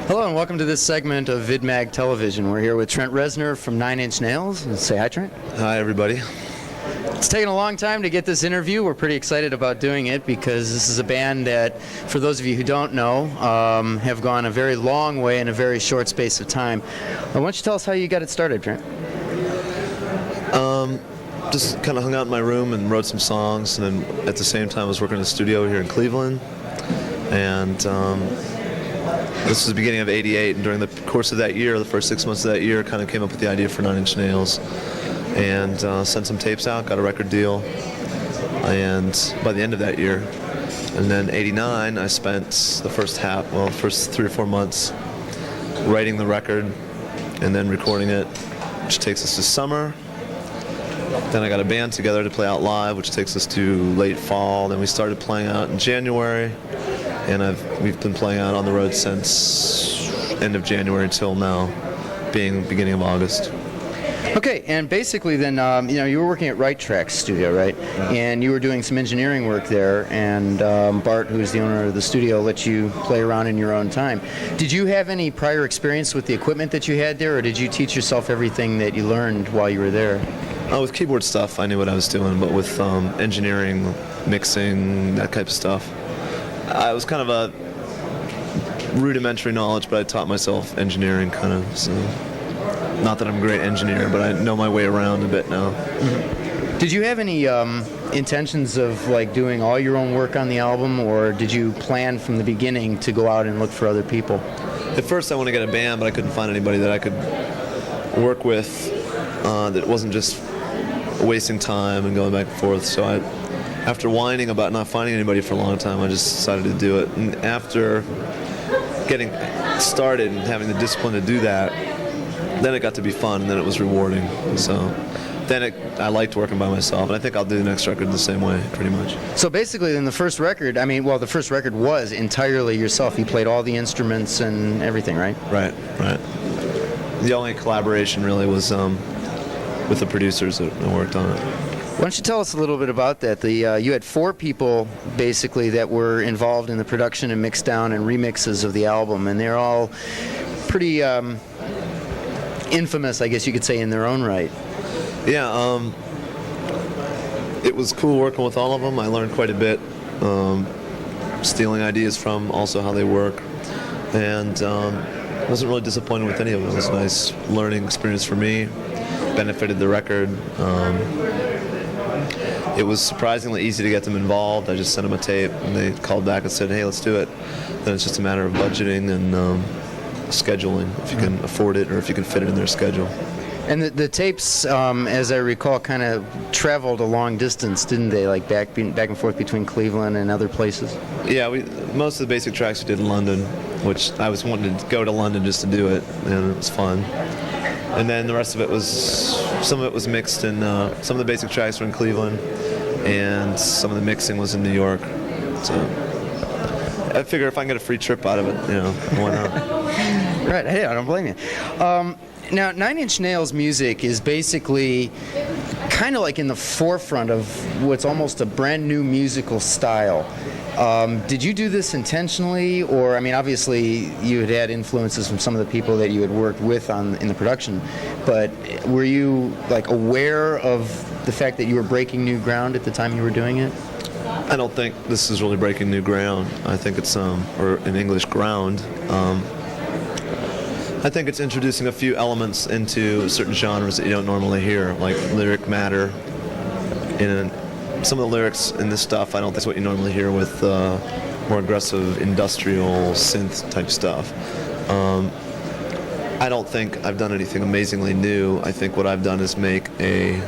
Hello and welcome to this segment of VidMag Television. We're here with Trent Reznor from 9 Inch Nails. Say hi, Trent. Hi, everybody. It's taken a long time to get this interview. We're pretty excited about doing it because this is a band that, for those of you who don't know, have gone a very long way in a very short space of time. Why don't you tell us how you got it started, Trent? Just kind of hung out in my room and wrote some songs, and then at the same time I was working in a studio here in Cleveland. And this was the beginning of '88, and during the course of that year, the first 6 months of that year, kind of came up with the idea for 9 Inch Nails. And sent some tapes out, got a record deal, and by the end of that year, and then '89, I spent the first 3 or 4 months writing the record and then recording it, which takes us to summer. Then I got a band together to play out live, which takes us to late fall. Then we started playing out in January, and we've been playing out on the road since end of January till now, being beginning of August. Okay, and basically then, you were working at Right Track's studio, right? Yeah. And you were doing some engineering work there, and Bart, who's the owner of the studio, let you play around in your own time. Did you have any prior experience with the equipment that you had there, or did you teach yourself everything that you learned while you were there? With keyboard stuff, I knew what I was doing, but with engineering, mixing, that type of stuff, I was kind of a rudimentary knowledge, but I taught myself engineering kind of, so. Not that I'm a great engineer, but I know my way around a bit now. Mm-hmm. Did you have any intentions of like doing all your own work on the album, or did you plan from the beginning to go out and look for other people? At first I wanted to get a band, but I couldn't find anybody that I could work with that wasn't just wasting time and going back and forth. So after whining about not finding anybody for a long time, I just decided to do it. And after getting started and having the discipline to do that, then it got to be fun, and then it was rewarding. So then I liked working by myself, and I think I'll do the next record the same way, pretty much. So basically, in the first record, the first record was entirely yourself. You played all the instruments and everything, right? Right. The only collaboration really was with the producers that worked on it. Why don't you tell us a little bit about that? You had 4 people, basically, that were involved in the production and mixdown and remixes of the album, and they're all pretty infamous, I guess you could say, in their own right. Yeah, it was cool working with all of them. I learned quite a bit, stealing ideas from also how they work, and wasn't really disappointed with any of them. It was a nice learning experience for me, benefited the record. It was surprisingly easy to get them involved. I just sent them a tape, and they called back and said, hey, let's do it. Then it's just a matter of budgeting and scheduling, if you can afford it or if you can fit it in their schedule. And the tapes, as I recall, kind of traveled a long distance, didn't they? Like back and forth between Cleveland and other places? Yeah, most of the basic tracks we did in London, which I was wanting to go to London just to do it, and it was fun. And then the rest of it some of it was mixed, and some of the basic tracks were in Cleveland, and some of the mixing was in New York. So I figure if I can get a free trip out of it, why not? Right, hey, I don't blame you. Now, 9 Inch Nails music is basically kind of like in the forefront of what's almost a brand new musical style. Did you do this intentionally, or, obviously you had influences from some of the people that you had worked with in the production, but were you aware of the fact that you were breaking new ground at the time you were doing it? I don't think this is really breaking new ground. I think it's, or in English, ground. I think it's introducing a few elements into certain genres that you don't normally hear, like lyric matter. Some of the lyrics in this stuff, I don't think is what you normally hear with more aggressive industrial synth type stuff. I don't think I've done anything amazingly new. I think what I've done is make a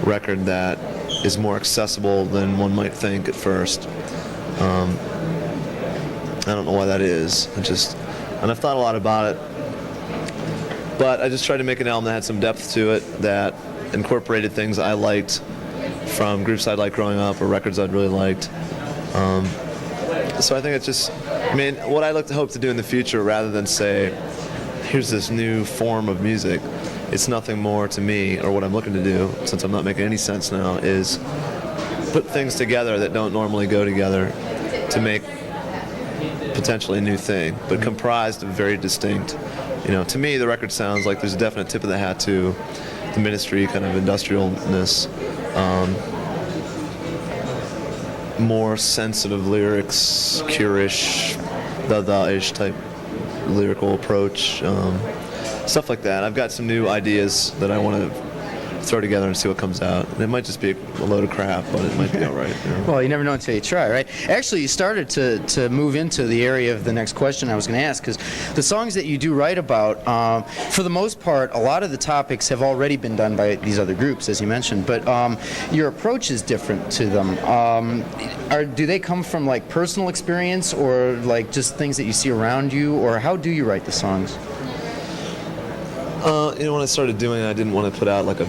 record that is more accessible than one might think at first. I don't know why that is. And I've thought a lot about it. But I just tried to make an album that had some depth to it, that incorporated things I liked from groups I'd liked growing up or records I'd really liked. So I think it's just, what I hope to do in the future, rather than say, here's this new form of music, it's nothing more to me, or what I'm looking to do, since I'm not making any sense now, is put things together that don't normally go together to make potentially a new thing, but comprised of very distinct. To me, the record sounds like there's a definite tip of the hat to the Ministry kind of industrialness, more sensitive lyrics, Chvrches, Dada-ish type lyrical approach, stuff like that. I've got some new ideas that I want to throw together and see what comes out. And it might just be a load of crap, but it might be all right. Well, you never know until you try, right? Actually, you started to move into the area of the next question I was going to ask, because the songs that you do write about, for the most part, a lot of the topics have already been done by these other groups, as you mentioned, but your approach is different to them. Do they come from like personal experience, or like just things that you see around you, or how do you write the songs? When I started doing it, I didn't want to put out like a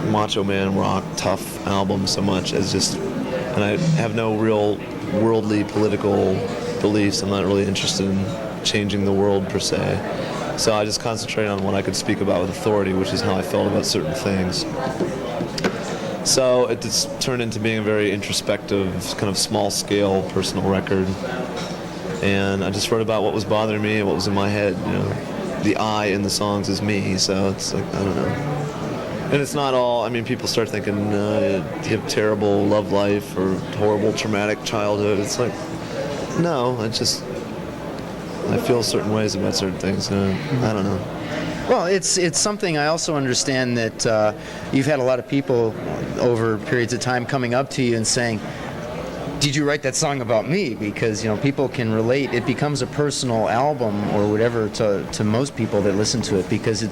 macho man rock tough album so much as just, and I have no real worldly political beliefs. I'm not really interested in changing the world per se. So I just concentrated on what I could speak about with authority, which is how I felt about certain things. So it just turned into being a very introspective, kind of small-scale personal record. And I just wrote about what was bothering me and what was in my head, The I in the songs is me, so it's like, I don't know. And it's not all, people start thinking you have terrible love life or horrible traumatic childhood. It's like, no, I feel certain ways about certain things. I don't know. Well, it's something I also understand that you've had a lot of people over periods of time coming up to you and saying, did you write that song about me? Because people can relate. It becomes a personal album or whatever to most people that listen to it, because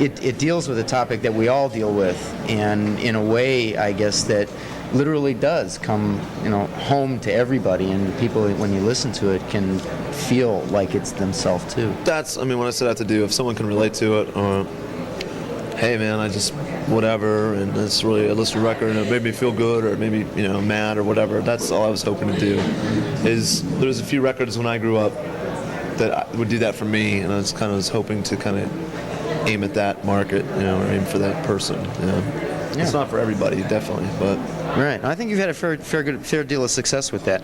it deals with a topic that we all deal with, and in a way, I guess, that literally does come home to everybody, and people, when you listen to it, can feel like it's themselves too. That's what I set out to do. If someone can relate to it, or hey man, I just whatever, and it's really a listened record, and it made me feel good, or maybe mad or whatever. That's all I was hoping to do. There's a few records when I grew up that would do that for me, and I was hoping to kind of aim at that market, or aim for that person. Yeah. It's not for everybody, definitely, but right. I think you've had a fair deal of success with that.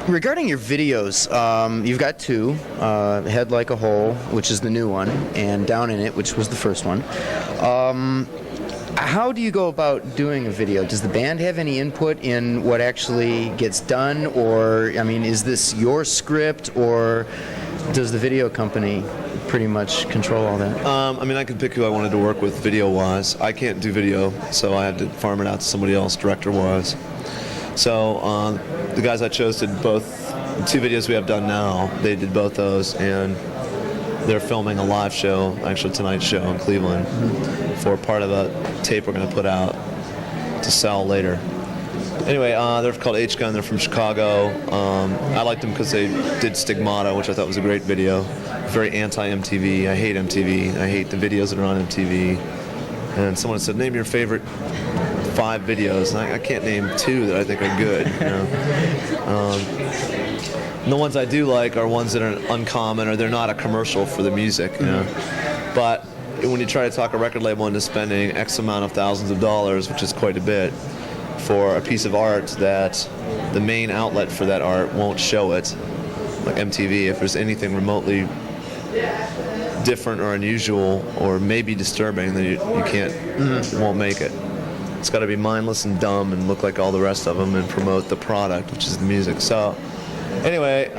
Regarding your videos, you've got two, Head Like a Hole, which is the new one, and Down in It, which was the first one. How do you go about doing a video? Does the band have any input in what actually gets done, or, is this your script, or does the video company pretty much control all that? I could pick who I wanted to work with video-wise. I can't do video, so I had to farm it out to somebody else director-wise. So the guys I chose did both. The two videos we have done now, they did both those, and they're filming a live show, actually tonight's show in Cleveland, for part of a tape we're going to put out to sell later. Anyway, they're called H-Gun. They're from Chicago. I liked them because they did Stigmata, which I thought was a great video. Very anti-MTV. I hate MTV. I hate the videos that are on MTV. And someone said, name your favorite 5 videos, and I can't name 2 that I think are good. And the ones I do like are ones that are uncommon, or they're not a commercial for the music. But when you try to talk a record label into spending X amount of thousands of dollars, which is quite a bit, for a piece of art that the main outlet for that art won't show it, like MTV, if there's anything remotely different or unusual or maybe disturbing, then you can't, won't make it. It's got to be mindless and dumb and look like all the rest of them and promote the product, which is the music. So, anyway,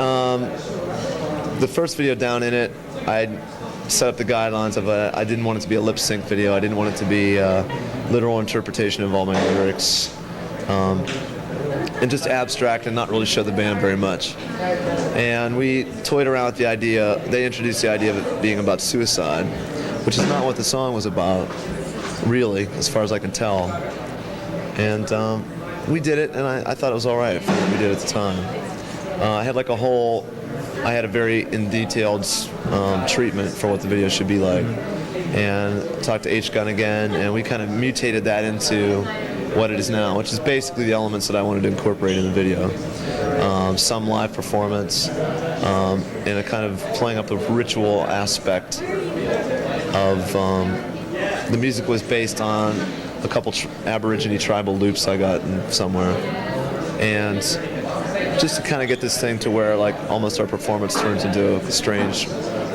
the first video, Down in It, I set up the guidelines of I didn't want it to be a lip sync video. I didn't want it to be a literal interpretation of all my lyrics, and just abstract and not really show the band very much. And we toyed around with the idea. They introduced the idea of it being about suicide, which is not what the song was about, really, as far as I can tell. And we did it, and I thought it was all right for what we did at the time. I had like a whole, I had a very in-detailed treatment for what the video should be like, and talked to H-Gun again, and we kind of mutated that into what it is now, which is basically the elements that I wanted to incorporate in the video. Some live performance, and a kind of playing up the ritual aspect of the music was based on a couple Aborigine tribal loops I got somewhere, and just to kind of get this thing to where like almost our performance turns into a strange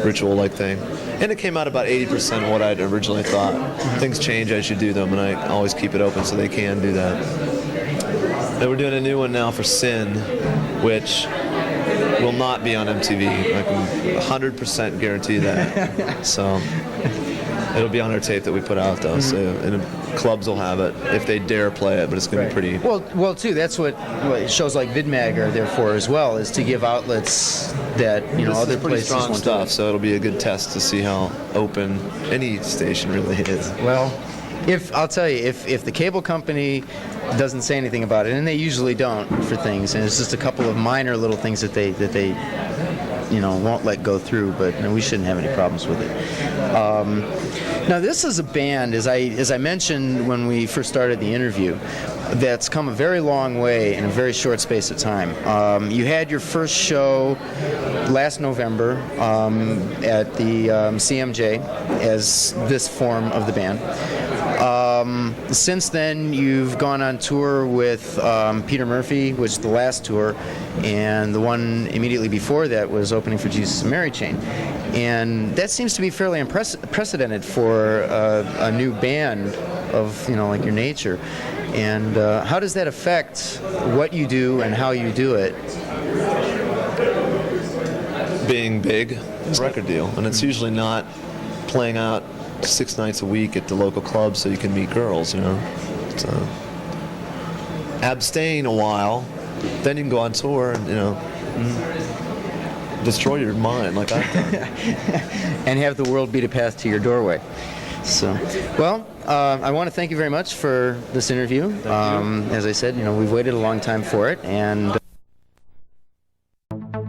ritual-like thing. And it came out about 80% of what I'd originally thought. Things change as you do them, and I always keep it open so they can do that. And we're doing a new one now for Sin, which will not be on MTV. I can 100% guarantee that. So it'll be on our tape that we put out, though. So and clubs will have it if they dare play it, but it's going to be pretty. Well, too. That's what shows like VidMag are there for as well, is to give outlets that other places strong want stuff. to. So it'll be a good test to see how open any station really is. Well, I'll tell you, if the cable company doesn't say anything about it, and they usually don't for things, and it's just a couple of minor little things that they won't let go through, but we shouldn't have any problems with it. Now, this is a band, as I mentioned when we first started the interview, that's come a very long way in a very short space of time. You had your first show last November at the CMJ as this form of the band. Since then, you've gone on tour with Peter Murphy, which is the last tour, and the one immediately before that was opening for Jesus and Mary Chain. And that seems to be fairly unprecedented for a new band of like your nature. And how does that affect what you do and how you do it? Being big is a record deal, and it's usually not playing out 6 nights a week at the local club so you can meet girls, So abstain a while, then you can go on tour and destroy your mind like I've done. And have the world beat a path to your doorway. So, well, I want to thank you very much for this interview. As I said, we've waited a long time for it, and